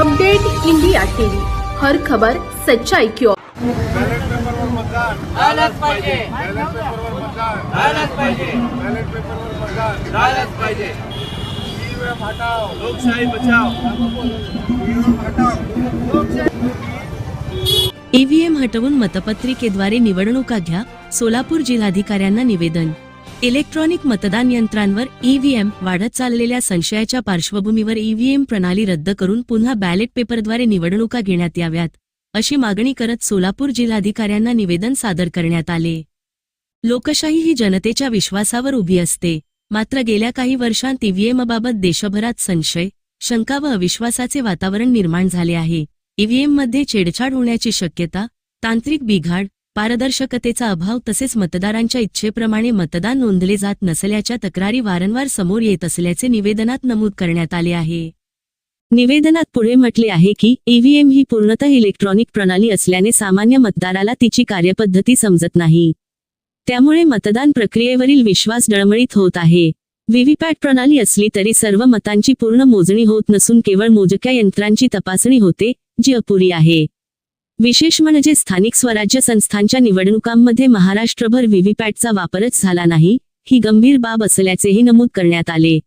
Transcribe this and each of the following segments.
Update India TV, हर खबर सच्चाई की ओर। बॅलेट पेपरवर मतदान झालंच पाहिजे, बॅलेट पेपरवर मतदान झालंच पाहिजे, बॅलेट पेपरवर मतदान झालंच पाहिजे। ईव्हीएम हटाओ, लोकशाही बचाव, ईव्हीएम हटाओ, लोकशाही ईव्हीएम हटवून मतपत्रिकेद्वारे निवडणुका घ्या, सोलापूर जिल्हाधिकाऱ्यांना निवेदन। इलेक्ट्रॉनिक मतदान यंत्रांवर ईव्हीएम वाढत चाललेल्या संशयाच्या पार्श्वभूमीवर ईव्हीएम प्रणाली रद्द करून पुन्हा बॅलेट पेपरद्वारे निवडणुका घेण्यात याव्यात, अशी मागणी करत सोलापूर जिल्हाधिकाऱ्यांना निवेदन सादर करण्यात आले। लोकशाही ही जनतेच्या विश्वासावर उभी असते, मात्र गेल्या काही वर्षांत ईव्हीएमबाबत देशभरात संशय, शंका व अविश्वासाचे वातावरण निर्माण झाले आहे। ईव्हीएममध्ये छेडछाड होण्याची शक्यता, तांत्रिक बिघाड, पारदर्शकतेचा अभाव तसेच मतदारांच्या इच्छेप्रमाणे मतदान नोंदले जात नसल्याच्या तक्रारी वारंवार समोर येत असल्याचे निवेदनात नमूद करण्यात आले आहे। निवेदनात पुढे म्हटले आहे की ईव्हीएम ही पूर्णतः इलेक्ट्रॉनिक प्रणाली असल्याने सामान्य मतदाराला तिची कार्यपद्धती समजत नाही, त्यामुळे मतदान प्रक्रियेवरील विश्वास डळमळीत होत आहे। व्हीव्हीपॅट प्रणाली असली तरी सर्व मतांची पूर्ण मोजणी होत नसून केवळ मोजक्या यंत्रांची तपासणी होते, जी अपुरी आहे। विशेष म्हणजे स्थानिक स्वराज्य संस्थांच्या निवडणुकांमध्ये महाराष्ट्रभर व्हीव्हीपॅटचा वापरच झाला नाही, ही गंभीर बाब असल्याचेही नमूद करण्यात आले।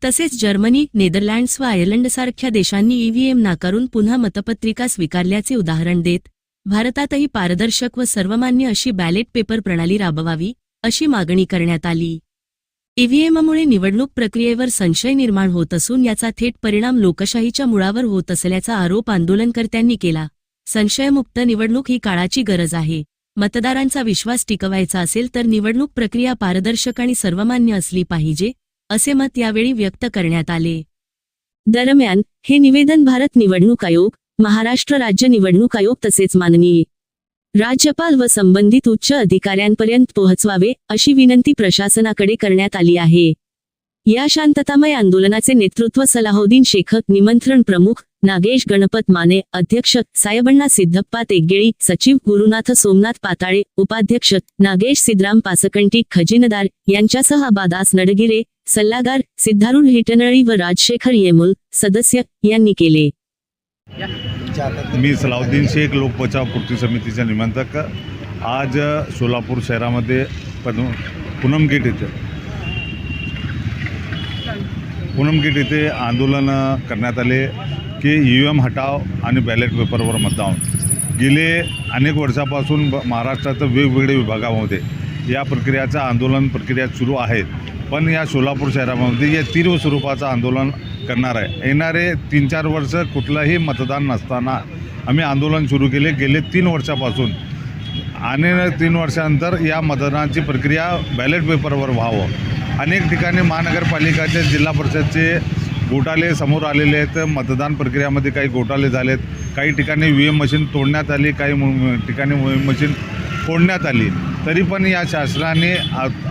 तसेच जर्मनी, नेदरलँड्स व आयर्लंडसारख्या देशांनी ईव्हीएम नाकारून पुन्हा मतपत्रिका स्वीकारल्याचे उदाहरण देत भारतातही पारदर्शक व सर्वमान्य अशी बॅलेट पेपर प्रणाली राबवावी, अशी मागणी करण्यात आली। ईव्हीएममुळे निवडणूक प्रक्रियेवर संशय निर्माण होत असून याचा थेट परिणाम लोकशाहीच्या मुळावर होत असल्याचा आरोप आंदोलनकर्त्यांनी केला। संशयमुक्त निवडणूक ही काळाची गरज आहे। मतदारांचा विश्वास टिकवायचा असेल तर निवडणूक प्रक्रिया पारदर्शक आणि सर्वमान्य असली पाहिजे, असे मत यावेळी व्यक्त करण्यात आले। दरम्यान हे निवेदन भारत निवडणूक आयोग, महाराष्ट्र राज्य निवडणूक आयोग तसेच माननीय राज्यपाल व संबंधित उच्च अधिकाऱ्यांपर्यंत पोहोचवावे, अशी विनंती प्रशासनाकडे करण्यात आली आहे। या शांततामय आंदोलनाचे नेतृत्व सलाहुद्दीन शेख, निमंत्रण प्रमुख नागेश गणपत माने, अध्यक्ष सायबण्णा सिद्धप्पा तेगेळी, सचिव गुरुनाथ सोमनाथ पाताळे, उपाध्यक्ष नागेश सिद्धराम पासकंटी, खजिनदार यांच्यासह अबादास नडगिरे, सल्लागार सिद्धारूढ हिटनळी व राजशेखर येमुल सदस्य यांनी केले। मी सलाहुद्दीन शेख लोक बचाव कृती समितीचा निमंत्रक आज सोलापूर शहरामध्ये पूनम गेट येथे आंदोलन करण्यात आले की ईव्हीएम हटाव आणि बॅलेट पेपरवर मतदान। गेले अनेक वर्षापासून महाराष्ट्राच्या वेगवेगळ्या विभागामध्ये या प्रक्रियाचं आंदोलन प्रक्रिया सुरू आहे, पण या सोलापूर शहरामध्ये या तीव्र स्वरूपाचं आंदोलन करणार आहे। येणारे 3-4 वर्ष कुठलंही मतदान नसताना आम्ही आंदोलन सुरू केले। गेले 3 वर्षापासून आणि 3 वर्षानंतर या मतदानाची प्रक्रिया बॅलेट पेपरवर व्हावं। अनेक ठिकाणी महानगरपालिकाचे, जिल्हा परिषदचे घोटाळे समोर आलेले आहेत। मतदान प्रक्रियामध्ये काही घोटाळे झालेत, काही ठिकाणी ईव्हीएम मशीन तोडण्यात आली, काही ठिकाणी ईव्हीएम मशीन फोडण्यात आली, तरी पण या शासनाने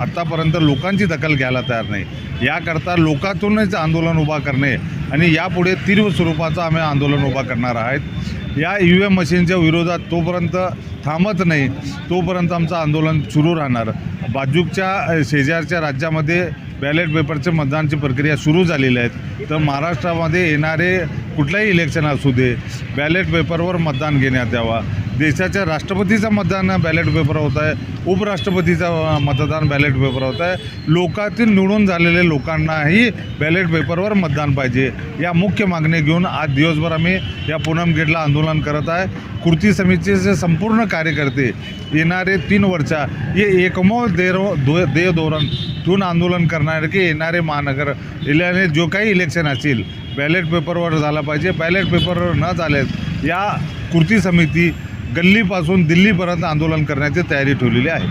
आत्तापर्यंत लोकांची दखल घ्यायला तयार नाही। याकरता लोकातूनच आंदोलन उभा करणे आणि यापुढे तीव्र स्वरूपाचं आम्ही आंदोलन उभा करणार आहोत। या ईव्हीएम मशीनच्या विरोधात तोपर्यंत थांबत नाही तोपर्यंत आमचं आंदोलन सुरू राहणार। बाजूच्या शेजारच्या राज्यामध्ये बॅलेट पेपरचे मतदानाची प्रक्रिया सुरू झालेली आहे, तर महाराष्ट्रामध्ये येणारे कुठलाही इलेक्शन असू दे बॅलेट पेपरवर मतदान घेण्यात यावा। देशाच्या राष्ट्रपतीचं मतदान बॅलेट पेपर होत आहे, उपराष्ट्रपतीचं मतदान बॅलेट पेपर होत आहे। लोकातील निवडून झालेल्या लोकांनाही बॅलेट पेपरवर मतदान पाहिजे, या मुख्य मागणी घेऊन आज दिवसभर आम्ही या पूनम गेटला आंदोलन करत आहे। कृती समितीचे संपूर्ण कार्यकर्ते येणारे 3 वर्ष हे एकमेव ध्येय धोरण ठेवून आंदोलन करणार की येणारे महानगर जिल्ह्याने जो काही इलेक्शन असेल बॅलेट पेपरवर झाला पाहिजे। बॅलेट पेपरवर न झाल्यास या कृती समिती गल्लीपासून दिल्लीपर्यंत आंदोलन करण्याची तयारी ठेवलेली आहे।